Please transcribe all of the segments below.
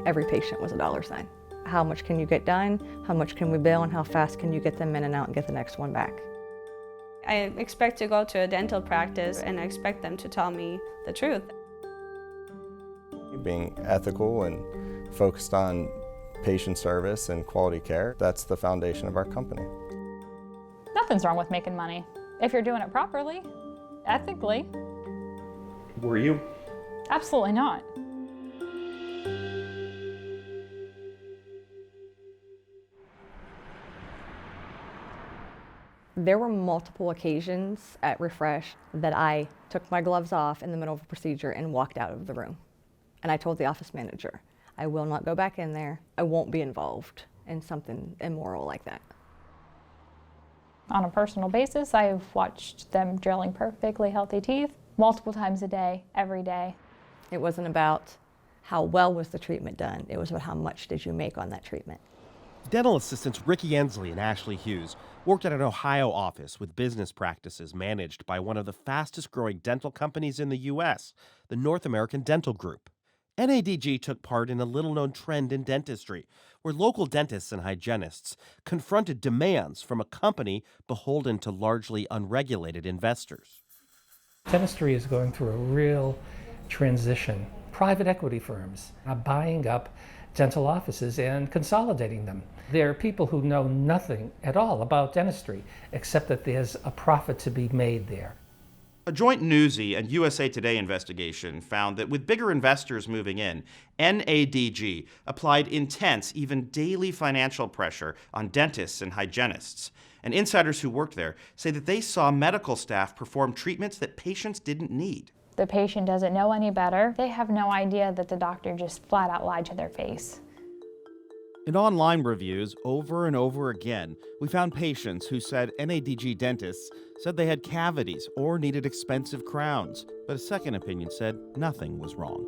Every patient was a dollar sign. How much can you get done? How much can we bill? And how fast can you get them in and out and get the next one back? I expect to go to a dental practice and I expect them to tell me the truth. Being ethical and focused on patient service and quality care, that's the foundation of our company. Nothing's wrong with making money if you're doing it properly, ethically. Were you? Absolutely not. There were multiple occasions at Refresh that I took my gloves off in the middle of a procedure and walked out of the room. And I told the office manager, I will not go back in there. I won't be involved in something immoral like that. On a personal basis, I've watched them drilling perfectly healthy teeth multiple times a day, every day. It wasn't about how well was the treatment done. It was about how much did you make on that treatment. Dental assistants RICCI ENDSLEY and Ashley Hughes worked at an Ohio office with business practices managed by one of the fastest growing dental companies in the U.S., the North American Dental Group. NADG took part in a little-known trend in dentistry, where local dentists and hygienists confronted demands from a company beholden to largely unregulated investors. Dentistry is going through a real transition. Private equity firms are buying up dental offices and consolidating them. There are people who know nothing at all about dentistry, except that there's a profit to be made there. A joint Newsy and USA Today investigation found that with bigger investors moving in, NADG applied intense, even daily financial pressure on dentists and hygienists. And insiders who worked there say that they saw medical staff perform treatments that patients didn't need. The patient doesn't know any better. They have no idea that the doctor just flat out lied to their face. In online reviews, over and over again, we found patients who said NADG dentists said they had cavities or needed expensive crowns, but a second opinion said nothing was wrong.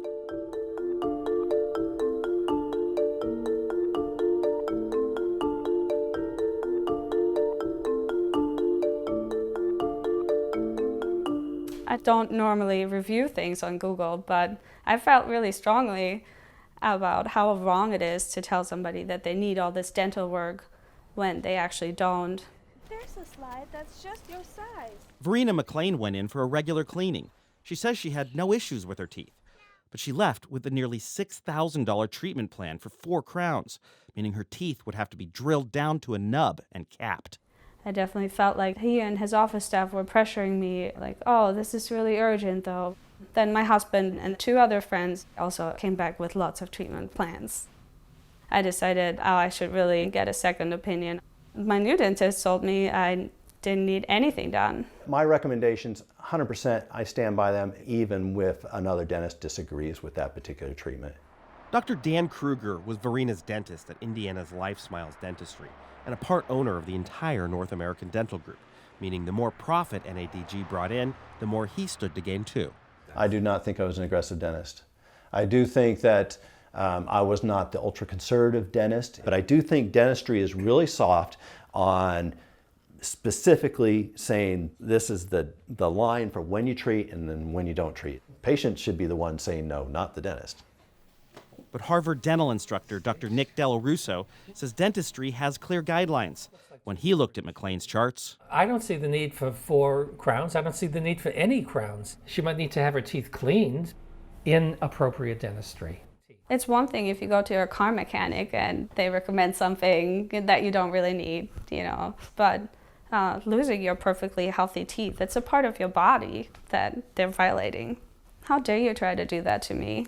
I don't normally review things on Google, but I felt really strongly about how wrong it is to tell somebody that they need all this dental work when they actually don't. There's a slide that's just your size. VERENA McClain went in for a regular cleaning. She says she had no issues with her teeth, but she left with a nearly $6,000 treatment plan for 4 crowns, meaning her teeth would have to be drilled down to a nub and capped. I definitely felt like he and his office staff were pressuring me, like, oh, this is really urgent though. Then my husband and 2 other friends also came back with lots of treatment plans. I decided, oh, I should really get a second opinion. My new dentist told me I didn't need anything done. My recommendations, 100%, I stand by them, even if another dentist disagrees with that particular treatment. Dr. Dan Kruger was VERENA's dentist at Indiana's Life Smiles Dentistry and a part owner of the entire North American Dental Group, meaning the more profit NADG brought in, the more he stood to gain too. I do not think I was an aggressive dentist. I do think that I was not the ultra-conservative dentist, but I do think dentistry is really soft on specifically saying this is the line for when you treat and then when you don't treat. Patients should be the one saying no, not the dentist. But Harvard dental instructor Dr. Nick Della Russo says dentistry has clear guidelines. When he looked at McClain's charts, I don't see the need for 4 crowns. I don't see the need for any crowns. She might need to have her teeth cleaned in appropriate dentistry. It's one thing if you go to a car mechanic and they recommend something that you don't really need, but losing your perfectly healthy teeth, it's a part of your body that they're violating. How dare you try to do that to me?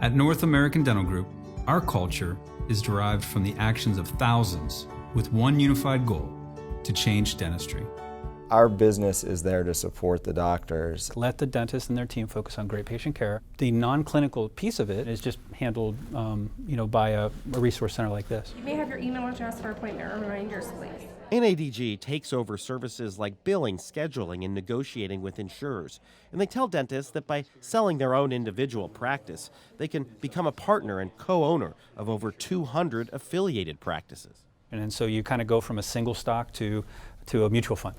At North American Dental Group, our culture is derived from the actions of thousands with one unified goal: to change dentistry. Our business is there to support the doctors. Let the dentist and their team focus on great patient care. The non-clinical piece of it is just handled by a resource center like this. You may have your email address for appointment reminders, please. NADG takes over services like billing, scheduling, and negotiating with insurers. And they tell dentists that by selling their own individual practice, they can become a partner and co-owner of over 200 affiliated practices. And so you kind of go from a single stock to a mutual fund.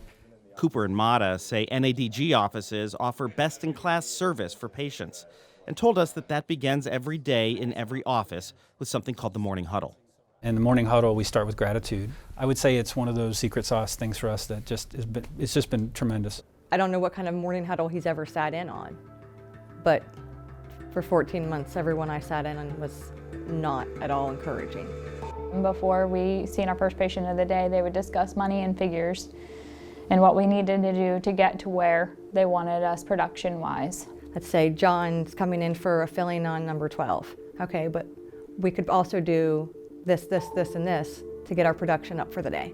Cooper and Mata say NADG offices offer best-in-class service for patients. and told us that begins every day in every office with something called the morning huddle. In the morning huddle, we start with gratitude. I would say it's one of those secret sauce things for us that it's just been tremendous. I don't know what kind of morning huddle he's ever sat in on, but for 14 months, everyone I sat in on was not at all encouraging. Before we seen our first patient of the day, they would discuss money and figures and what we needed to do to get to where they wanted us production-wise. Let's say John's coming in for a filling on number 12. Okay, but we could also do this, and this to get our production up for the day.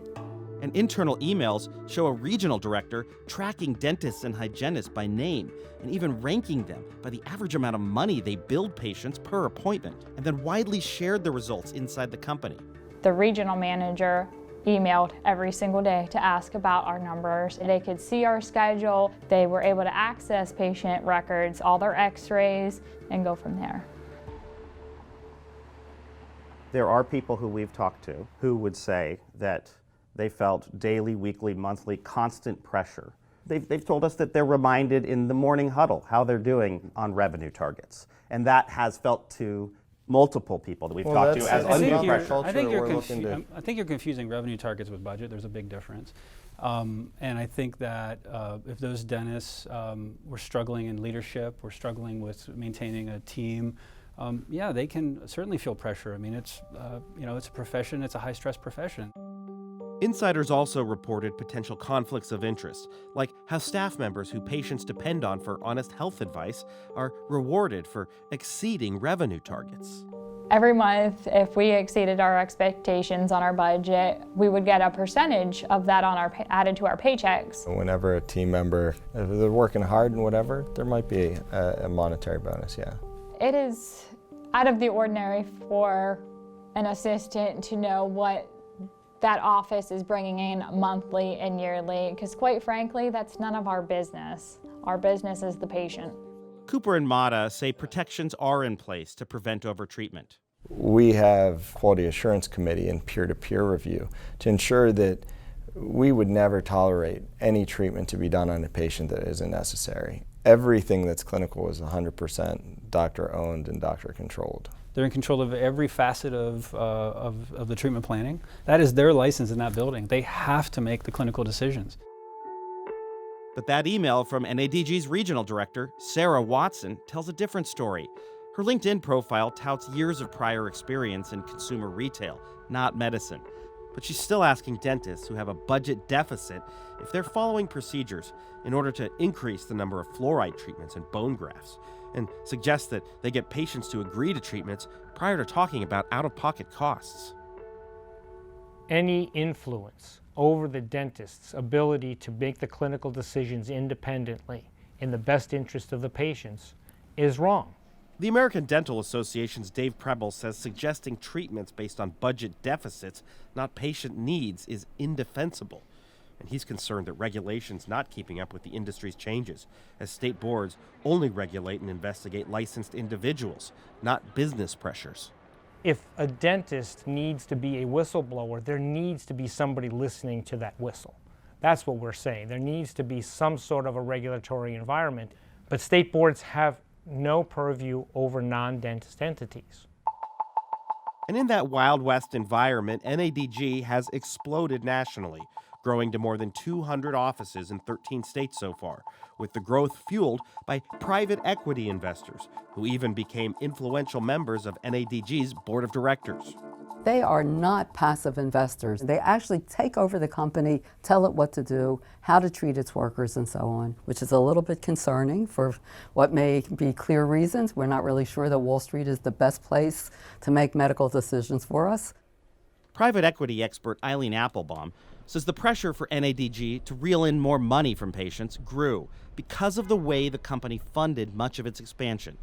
And internal emails show a regional director tracking dentists and hygienists by name and even ranking them by the average amount of money they billed patients per appointment, and then widely shared the results inside the company. The regional manager emailed every single day to ask about our numbers. They could see our schedule. They were able to access patient records, all their x-rays, and go from there. There are people who we've talked to who would say that they felt daily, weekly, monthly, constant pressure. They've told us that they're reminded in the morning huddle how they're doing on revenue targets. And that has felt to multiple people that we've talked to as undue pressure. I think you're confusing revenue targets with budget. There's a big difference. And I think that if those dentists were struggling in leadership, were struggling with maintaining a team, yeah, they can certainly feel pressure. I mean, it's it's a profession. It's a high-stress profession. Insiders also reported potential conflicts of interest, like how staff members who patients depend on for honest health advice are rewarded for exceeding revenue targets. Every month, if we exceeded our expectations on our budget, we would get a percentage of that on our added to our paychecks. Whenever a team member, if they're working hard and whatever, there might be a monetary bonus, yeah. It is out of the ordinary for an assistant to know what that office is bringing in monthly and yearly, because quite frankly, that's none of our business. Our business is the patient. Cooper and Mata say protections are in place to prevent overtreatment. We have quality assurance committee and peer-to-peer review to ensure that we would never tolerate any treatment to be done on a patient that isn't necessary. Everything that's clinical is 100% doctor-owned and doctor-controlled. They're in control of every facet of the treatment planning. That is their license in that building. They have to make the clinical decisions. But that email from NADG's regional director, Sarah Watson, tells a different story. Her LinkedIn profile touts years of prior experience in consumer retail, not medicine. But she's still asking dentists who have a budget deficit if they're following procedures in order to increase the number of fluoride treatments and bone grafts, and suggests that they get patients to agree to treatments prior to talking about out-of-pocket costs. Any influence over the dentist's ability to make the clinical decisions independently in the best interest of the patients is wrong. The American Dental Association's Dave Preble says suggesting treatments based on budget deficits, not patient needs, is indefensible. And he's concerned that regulation's not keeping up with the industry's changes, as state boards only regulate and investigate licensed individuals, not business pressures. If a dentist needs to be a whistleblower, there needs to be somebody listening to that whistle. That's what we're saying. There needs to be some sort of a regulatory environment, but state boards have no purview over non-dentist entities. And in that Wild West environment, NADG has exploded nationally, growing to more than 200 offices in 13 states so far, with the growth fueled by private equity investors, who even became influential members of NADG's board of directors. They are not passive investors. They actually take over the company, tell it what to do, how to treat its workers, and so on, which is a little bit concerning for what may be clear reasons. We're not really sure that Wall Street is the best place to make medical decisions for us. Private equity expert EILEEN Applebaum says the pressure for NADG to reel in more money from patients grew because of the way the company funded much of its expansion,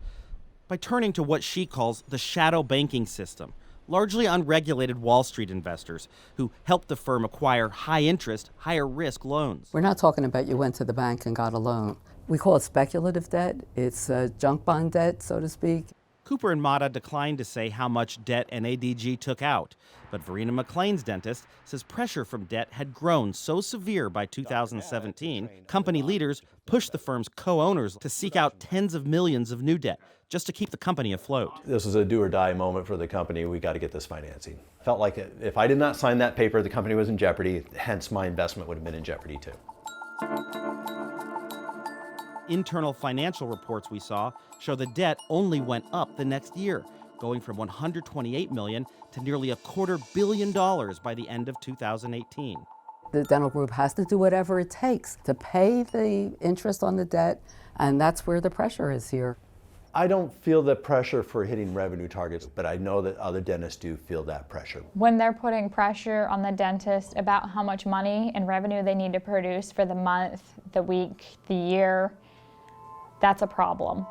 by turning to what she calls the shadow banking system, largely unregulated Wall Street investors who helped the firm acquire high-interest, higher-risk loans. We're not talking about you went to the bank and got a loan. We call it speculative debt. It's junk bond debt, so to speak. Cooper and Mata declined to say how much debt NADG took out, but VERENA McLean's dentist says pressure from debt had grown so severe by 2017, company leaders pushed the firm's co-owners to seek out tens of millions of new debt just to keep the company afloat. This was a do or die moment for the company. We got to get this financing. Felt like if I did not sign that paper, the company was in jeopardy, hence my investment would have been in jeopardy too. Internal financial reports we saw show the debt only went up the next year, going from $128 million to nearly $250 million by the end of 2018. The dental group has to do whatever it takes to pay the interest on the debt, and that's where the pressure is here. I don't feel the pressure for hitting revenue targets, but I know that other dentists do feel that pressure. When they're putting pressure on the dentist about how much money and revenue they need to produce for the month, the week, the year, that's a problem.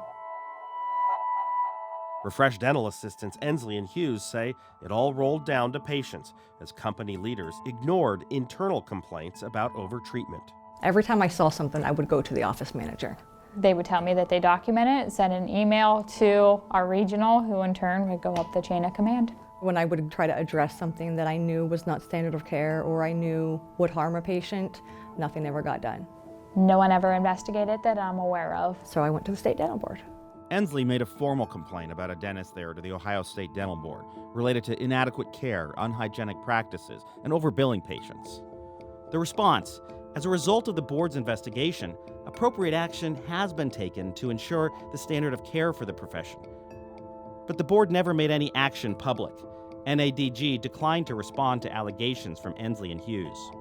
Refresh dental assistants ENDSLEY and Hughes say it all rolled down to patients as company leaders ignored internal complaints about overtreatment. Every time I saw something, I would go to the office manager. They would tell me that they document it, send an email to our regional, who in turn would go up the chain of command. When I would try to address something that I knew was not standard of care or I knew would harm a patient, nothing ever got done. No one ever investigated that I'm aware of. So I went to the state dental board. ENDSLEY made a formal complaint about a dentist there to the Ohio State Dental Board related to inadequate care, unhygienic practices, and overbilling patients. The response: as a result of the board's investigation, appropriate action has been taken to ensure the standard of care for the profession. But the board never made any action public. NADG declined to respond to allegations from ENDSLEY and Hughes.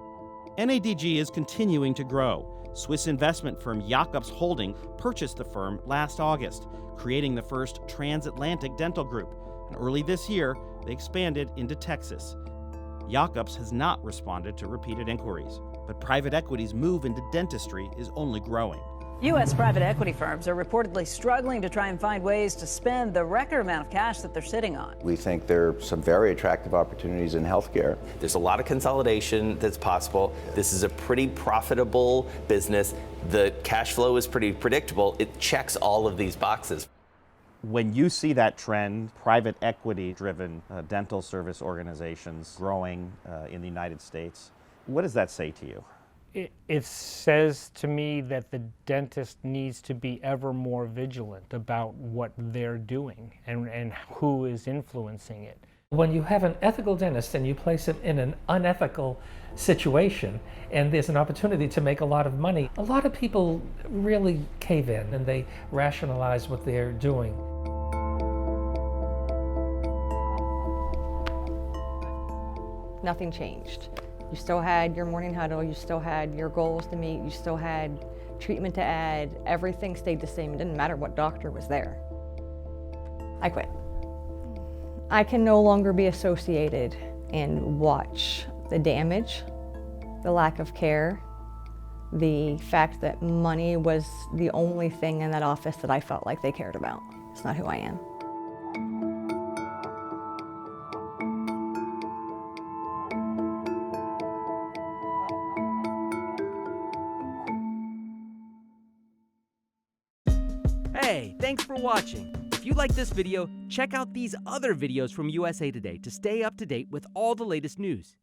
NADG is continuing to grow. Swiss investment firm Jacobs Holding purchased the firm last August, creating the first transatlantic dental group. And early this year, they expanded into Texas. Jacobs has not responded to repeated inquiries, but private equity's move into dentistry is only growing. U.S. private equity firms are reportedly struggling to try and find ways to spend the record amount of cash that they're sitting on. We think there are some very attractive opportunities in healthcare. There's a lot of consolidation that's possible. This is a pretty profitable business. The cash flow is pretty predictable. It checks all of these boxes. When you see that trend, private equity-driven dental service organizations growing in the United States, what does that say to you? It says to me that the dentist needs to be ever more vigilant about what they're doing and who is influencing it. When you have an ethical dentist and you place him in an unethical situation and there's an opportunity to make a lot of money, a lot of people really cave in and they rationalize what they're doing. Nothing changed. You still had your morning huddle, you still had your goals to meet, you still had treatment to add. Everything stayed the same. It didn't matter what doctor was there. I quit. I can no longer be associated and watch the damage, the lack of care, the fact that money was the only thing in that office that I felt like they cared about. It's not who I am. Hey, thanks for watching. If you like this video, check out these other videos from USA Today to stay up to date with all the latest news.